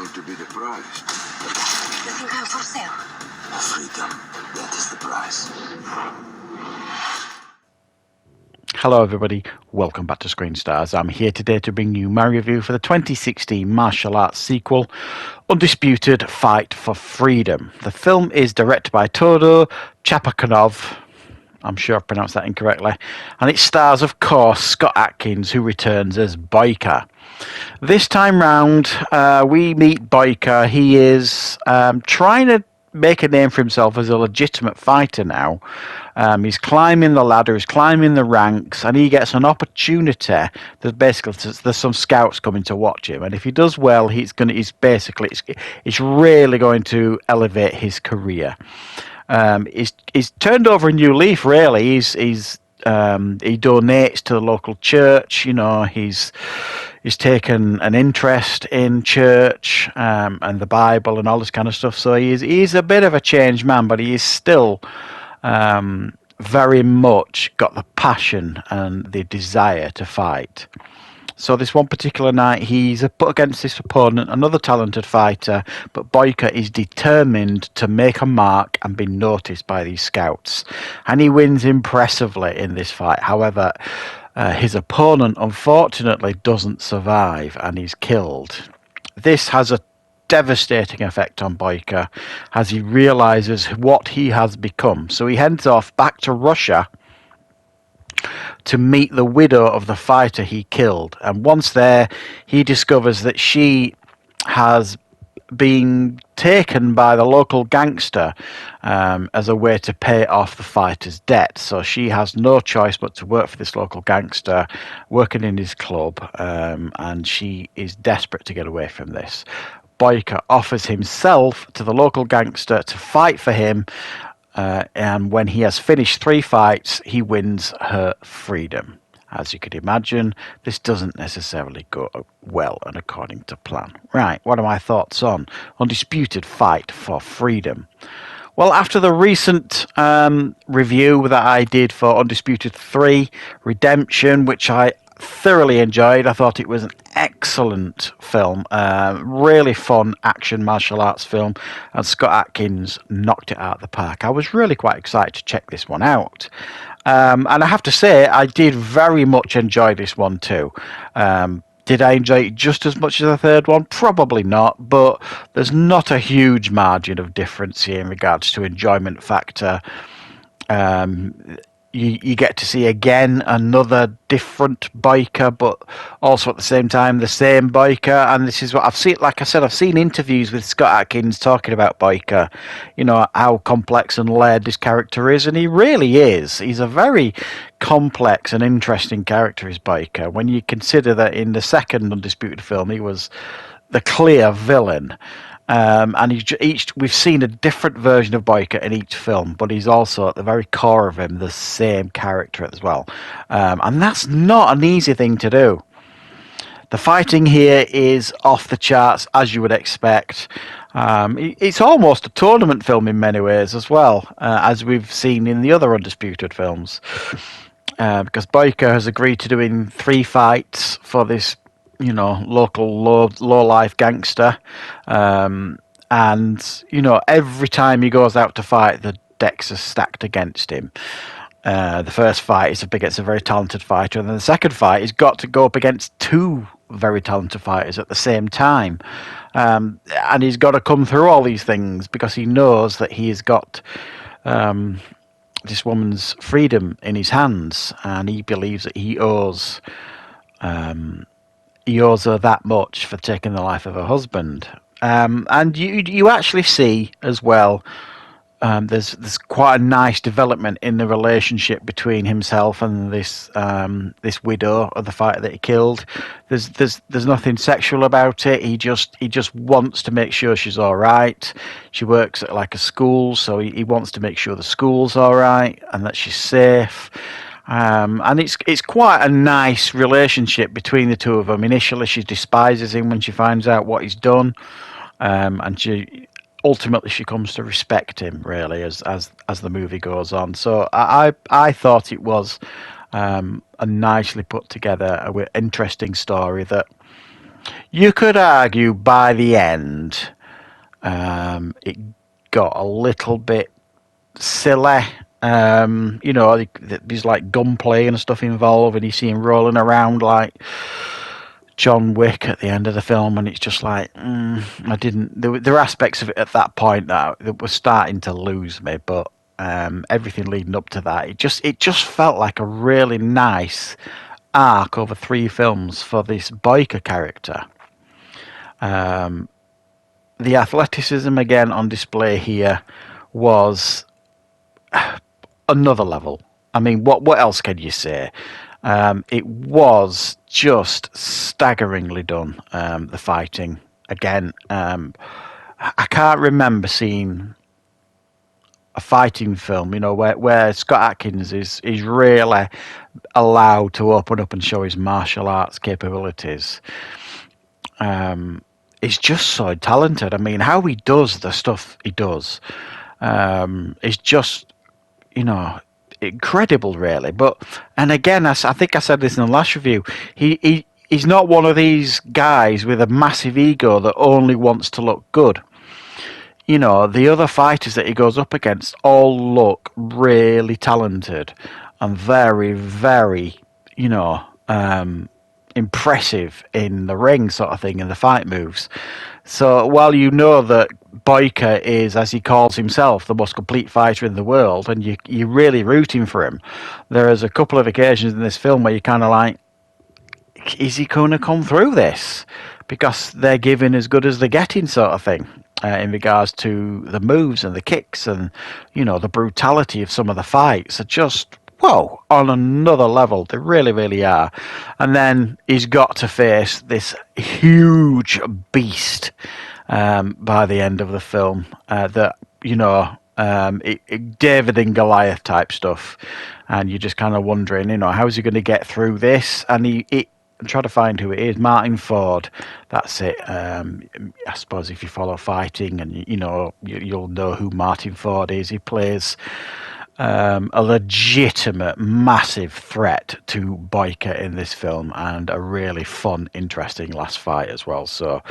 going to be the price? You think I'm for sale? Freedom. That is the price. Hello everybody, welcome back to Screenstars. I'm here today to bring you my review for the 2016 martial arts sequel, Undisputed Fight for Freedom. The film is directed by Todo Chapakanov. I'm sure I pronounced that incorrectly. And it stars, of course, Scott Adkins, who returns as Boyka. This time round, we meet Boyka. He is trying to make a name for himself as a legitimate fighter now. He's climbing the ladder, he's climbing the ranks, and he gets an opportunity. There's some scouts coming to watch him, and if he does well, it's really going to elevate his career. He's turned over a new leaf, really. He donates to the local church. You know, he's taken an interest in church and the Bible and all this kind of stuff. So he's a bit of a changed man, but he is still very much got the passion and the desire to fight. So this one particular night, he's put against this opponent, another talented fighter, but Boyka is determined to make a mark and be noticed by these scouts. And he wins impressively in this fight. However, his opponent, unfortunately, doesn't survive and he's killed. This has a devastating effect on Boyka as he realizes what he has become. So he heads off back to Russia to meet the widow of the fighter he killed. And once there, he discovers that she has been taken by the local gangster as a way to pay off the fighter's debt. So she has no choice but to work for this local gangster, working in his club, and she is desperate to get away from this. Boyka offers himself to the local gangster to fight for him, and when he has finished 3 fights, he wins her freedom. As you could imagine, this doesn't necessarily go well and according to plan. Right, what are my thoughts on Undisputed Fight for Freedom? Well, after the recent review that I did for Undisputed 3 Redemption, which I thoroughly enjoyed. I thought it was an excellent film, really fun action martial arts film, and Scott Adkins knocked it out of the park. I was really quite excited to check this one out, and I have to say I did very much enjoy this one too. Did I enjoy it just as much as the third one? Probably not, but there's not a huge margin of difference here in regards to enjoyment factor. You get to see again another different Boyka, but also at the same time the same Boyka. And this is what I've seen. Like I said, I've seen interviews with Scott Adkins talking about Boyka, you know, how complex and layered this character is, and he really is. He's a very complex and interesting character, is Boyka, when you consider that in the second Undisputed film he was the clear villain. And we've seen a different version of Boyka in each film, but he's also at the very core of him the same character as well. And that's not an easy thing to do. The fighting here is off the charts, as you would expect. It's almost a tournament film in many ways as well, as we've seen in the other Undisputed films. Because Boyka has agreed to doing 3 fights for this, you know, local low-life gangster, and you know, every time he goes out to fight, the decks are stacked against him. The first fight is against a very talented fighter, and then the second fight he's got to go up against 2 very talented fighters at the same time, and he's got to come through all these things because he knows that he has got this woman's freedom in his hands, and he believes that he owes her that much for taking the life of her husband. And you actually see as well, there's quite a nice development in the relationship between himself and this widow of the fighter that he killed. There's nothing sexual about it. He just wants to make sure she's all right. She works at like a school, so he wants to make sure the school's all right and that she's safe. And it's quite a nice relationship between the two of them. Initially, she despises him when she finds out what he's done, and ultimately she comes to respect him really as the movie goes on. So I thought it was a nicely put together, interesting story that You could argue by the end, it got a little bit silly. There's like gunplay and stuff involved, and you see him rolling around like John Wick at the end of the film, and it's just like I didn't. There were aspects of it at that point that were starting to lose me, but everything leading up to that, it just felt like a really nice arc over 3 films for this Boyka character. The athleticism again on display here was another level. I mean, what else can you say? It was just staggeringly done. The fighting again. I can't remember seeing a fighting film, where Scott Adkins is really allowed to open up and show his martial arts capabilities. He's just so talented. I mean, how he does the stuff he does is just, incredible, really. And again, I think I said this in the last review. He's not one of these guys with a massive ego that only wants to look good. The other fighters that he goes up against all look really talented and very, very, impressive in the ring, sort of thing, in the fight moves. So while you know that Boyka is, as he calls himself, the most complete fighter in the world, and you're really rooting for him, there is a couple of occasions in this film where you're kind of like, is he going to come through this? Because they're giving as good as they're getting, sort of thing, in regards to the moves and the kicks and, the brutality of some of the fights are just, whoa, on another level. They really, really are. And then he's got to face this huge beast by the end of the film David and Goliath type stuff. And you're just kind of wondering, how's he going to get through this? And I'm trying to find who it is. Martin Ford. That's it. I suppose if you follow fighting, and you'll know who Martin Ford is. He plays a legitimate, massive threat to Boyka in this film, and a really fun, interesting last fight as well. So,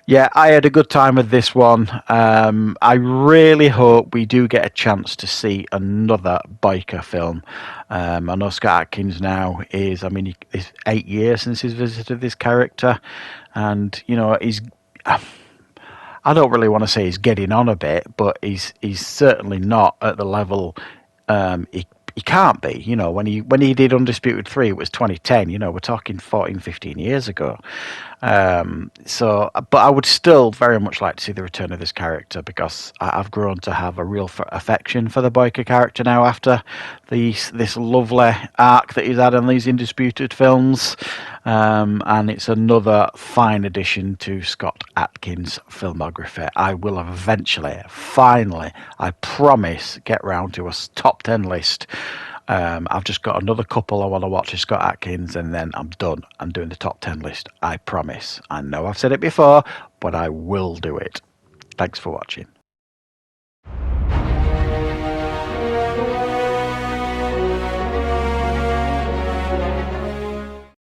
yeah, I had a good time with this one. I really hope we do get a chance to see another Boyka film. I know Scott Adkins now it's 8 years since he's visited this character, and he's. I don't really want to say he's getting on a bit, but he's certainly not at the level he can't be. When he did Undisputed 3, it was 2010. We're talking 14, 15 years ago. But I would still very much like to see the return of this character, because I've grown to have a real affection for the Boyka character now after this lovely arc that he's had in these Undisputed films. And it's another fine addition to Scott Adkins' filmography. I will eventually, finally, I promise, get round to a top 10 list. I've just got another couple I want to watch of Scott Adkins, and then I'm done. I'm doing the top 10 list. I promise. I know I've said it before, but I will do it. Thanks for watching.